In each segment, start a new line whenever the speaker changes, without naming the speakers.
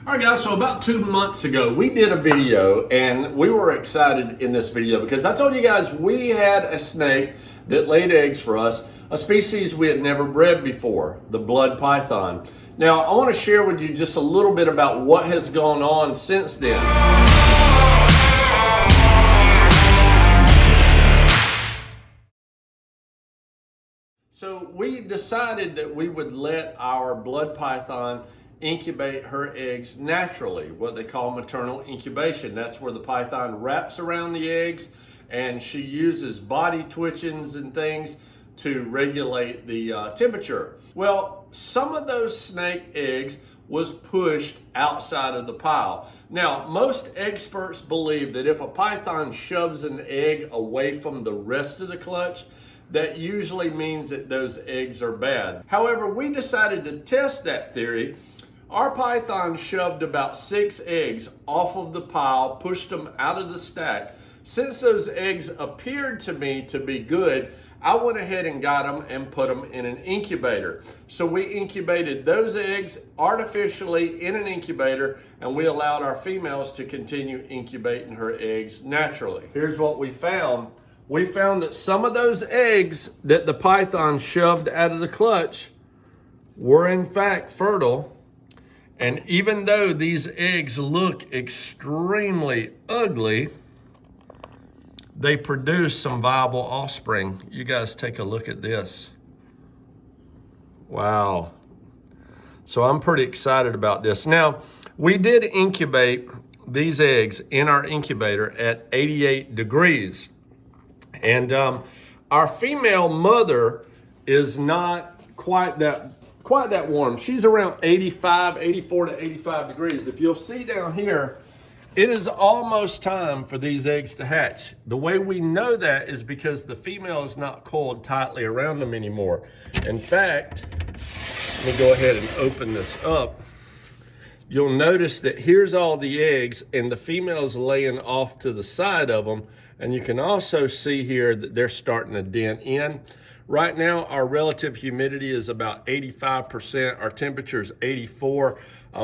All right, guys, so about 2 months ago, we did a video, and we were excited in this video because I told you guys we had a snake that laid eggs for us, a species we had never bred before, the blood python. Now, I want to share with you just a little bit about what has gone on since then. So we decided that we would let our blood python incubate her eggs naturally, what they call maternal incubation. That's where the python wraps around the eggs and she uses body twitchings and things to regulate the temperature. Well, some of those snake eggs was pushed outside of the pile. Now, most experts believe that if a python shoves an egg away from the rest of the clutch, that usually means that those eggs are bad. However, we decided to test that theory. Our python shoved about 6 eggs off of the pile, pushed them out of the stack. Since those eggs appeared to me to be good, I went ahead and got them and put them in an incubator. So we incubated those eggs artificially in an incubator, and we allowed our females to continue incubating her eggs naturally. Here's what we found. We found that some of those eggs that the python shoved out of the clutch were in fact fertile. And even though these eggs look extremely ugly, they produce some viable offspring. You guys take a look at this. Wow. So I'm pretty excited about this. Now, we did incubate these eggs in our incubator at 88 degrees. And our female mother is not quite that warm. She's around 84 to 85 degrees. If you'll see down here, it is almost time for these eggs to hatch. The way we know that is because the female is not coiled tightly around them anymore. In fact, let me go ahead and open this up. You'll notice that here's all the eggs and the female's laying off to the side of them. And you can also see here that they're starting to dent in. Right now, our relative humidity is about 85%. Our temperature is 84.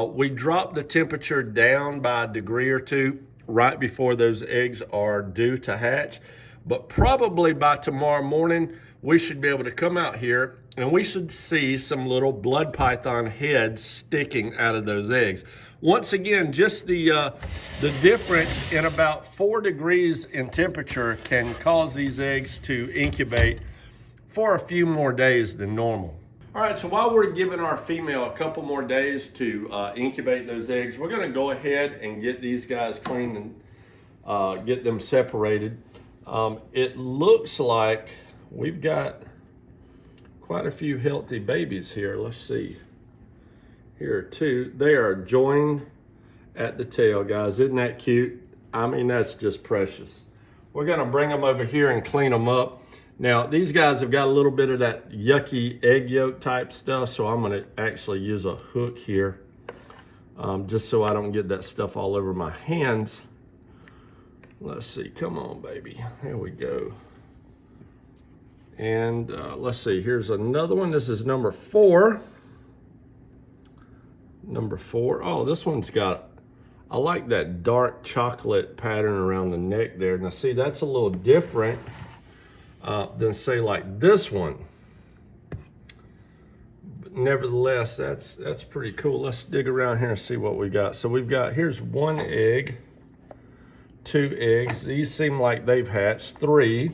We dropped the temperature down by a degree or two right before those eggs are due to hatch. But probably by tomorrow morning, we should be able to come out here and we should see some little blood python heads sticking out of those eggs. Once again, just the difference in about 4 degrees in temperature can cause these eggs to incubate for a few more days than normal. All right, so while we're giving our female a couple more days to incubate those eggs, we're gonna go ahead and get these guys cleaned and get them separated. It looks like we've got quite a few healthy babies here. Let's see. Here are 2. They are joined at the tail, guys. Isn't that cute? I mean, that's just precious. We're gonna bring them over here and clean them up. Now, these guys have got a little bit of that yucky egg yolk type stuff, so I'm gonna actually use a hook here just so I don't get that stuff all over my hands. Let's see, come on, baby. There we go. And let's see, here's another one. This is number 4. Number 4. Oh, this one's got, I like that dark chocolate pattern around the neck there. Now see, that's a little different than say like this one. But nevertheless, that's pretty cool. Let's dig around here and see what we got. So we've got, here's 1 egg, 2 eggs. These seem like they've hatched. 3.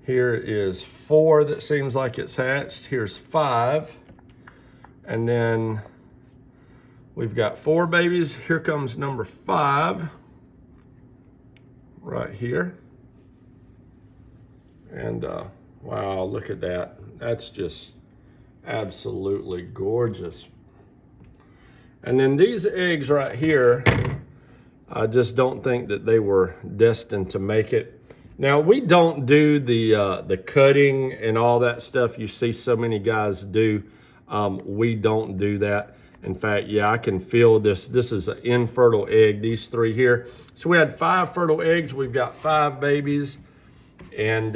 Here is 4 that seems like it's hatched. Here's 5. And then we've got 4 babies. Here comes number 5 right here. And wow, look at that. That's just absolutely gorgeous. And then these eggs right here, I just don't think that they were destined to make it. Now, we don't do the cutting and all that stuff you see so many guys do. We don't do that. In fact, yeah, I can feel this. This is an infertile egg, these 3 here. So we had 5 fertile eggs. We've got 5 babies. And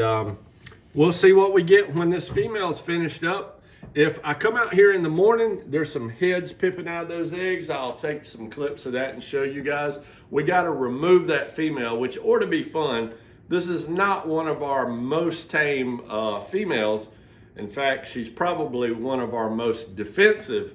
we'll see what we get when this female is finished up. If I come out here in the morning, there's some heads pipping out of those eggs, I'll take some clips of that and show you guys. We got to remove that female, which ought to be fun. This is not one of our most tame females. In fact, she's probably one of our most defensive.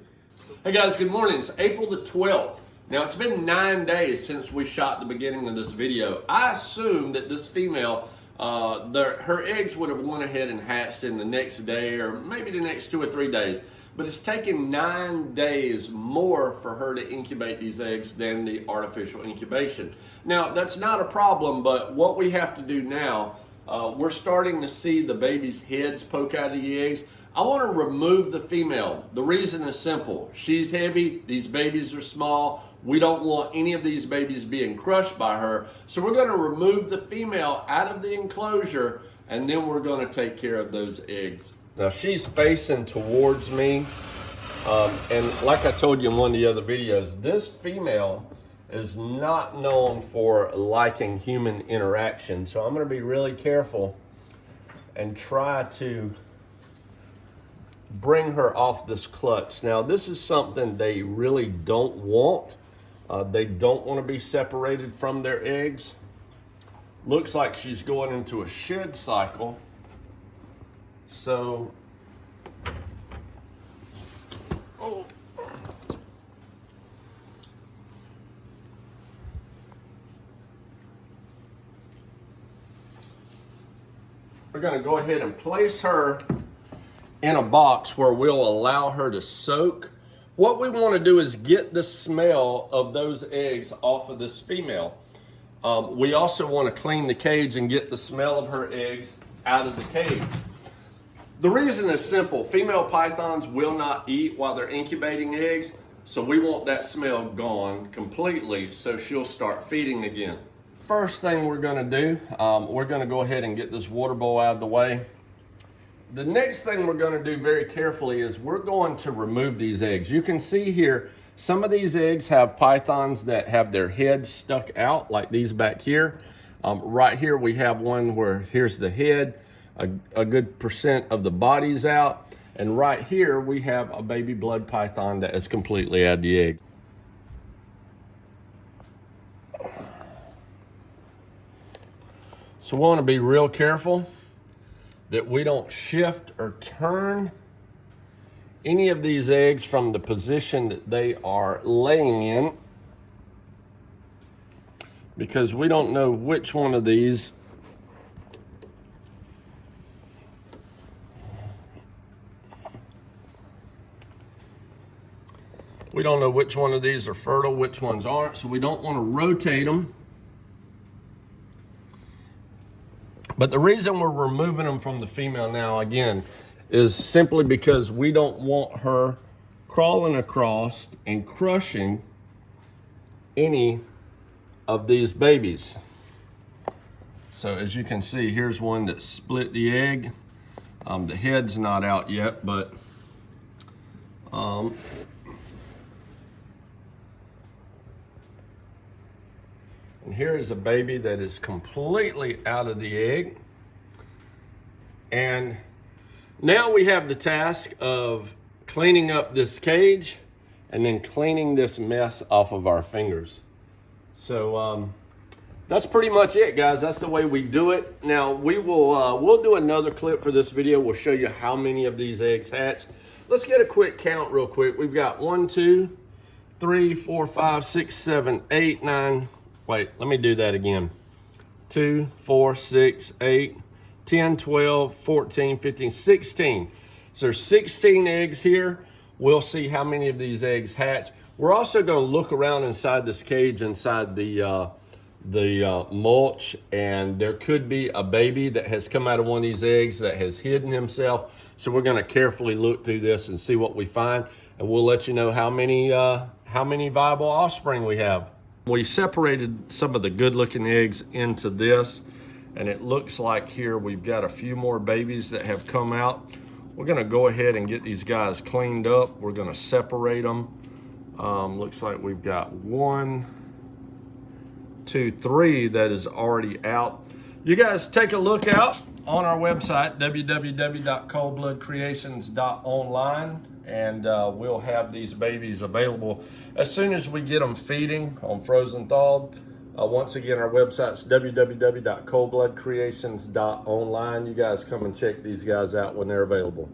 Hey guys, good morning. It's April the 12th. Now, it's been 9 days since we shot the beginning of this video. I assume that this female, her eggs would have went ahead and hatched in the next day or maybe the next 2 or 3 days. But it's taken 9 days more for her to incubate these eggs than the artificial incubation. Now, that's not a problem, but what we have to do now, we're starting to see the baby's heads poke out of the eggs. I want to remove the female. The reason is simple. She's heavy, these babies are small. We don't want any of these babies being crushed by her. So we're going to remove the female out of the enclosure, and then we're going to take care of those eggs. Now she's facing towards me. And like I told you in one of the other videos, this female is not known for liking human interaction. So I'm going to be really careful and try to bring her off this clutch. Now this is something they really don't want. They don't want to be separated from their eggs. Looks like she's going into a shed cycle. So, we're going to go ahead and place her in a box where we'll allow her to soak. What we want to do is get the smell of those eggs off of this female. We also want to clean the cage and get the smell of her eggs out of the cage. The reason is simple. Female pythons will not eat while they're incubating eggs, so we want that smell gone completely so she'll start feeding again. First thing we're going to do, we're going to go ahead and get this water bowl out of the way. The next thing we're going to do very carefully is we're going to remove these eggs. You can see here, some of these eggs have pythons that have their heads stuck out, like these back here. Right here we have one where here's the head, a good percent of the body's out. And right here we have a baby blood python that has completely had the egg. So we want to be real careful that we don't shift or turn any of these eggs from the position that they are laying in, because we don't know which one of these are fertile, which ones aren't, so we don't want to rotate them. But the reason we're removing them from the female now, again, is simply because we don't want her crawling across and crushing any of these babies. So as you can see, here's one that split the egg. The head's not out yet, but and here is a baby that is completely out of the egg. And now we have the task of cleaning up this cage and then cleaning this mess off of our fingers. So that's pretty much it, guys. That's the way we do it. Now we will we'll do another clip for this video. We'll show you how many of these eggs hatch. Let's get a quick count real quick. We've got 1, 2, 3, 4, 5, 6, 7, 8, 9. Wait, let me do that again. 2, 4, 6, 8, 10, 12, 14, 15, 16. So there's 16 eggs here. We'll see how many of these eggs hatch. We're also going to look around inside this cage, inside the mulch, and there could be a baby that has come out of one of these eggs that has hidden himself. So we're going to carefully look through this and see what we find, and we'll let you know how many viable offspring we have. We separated some of the good-looking eggs into this, and it looks like here we've got a few more babies that have come out. We're going to go ahead and get these guys cleaned up. We're going to separate them. Looks like we've got 1, 2, 3 that is already out. You guys take a look out on our website, www.coldbloodcreations.online, and we'll have these babies available as soon as we get them feeding on frozen thawed. Once again, our website's www.coldbloodcreations.online. You guys come and check these guys out when they're available.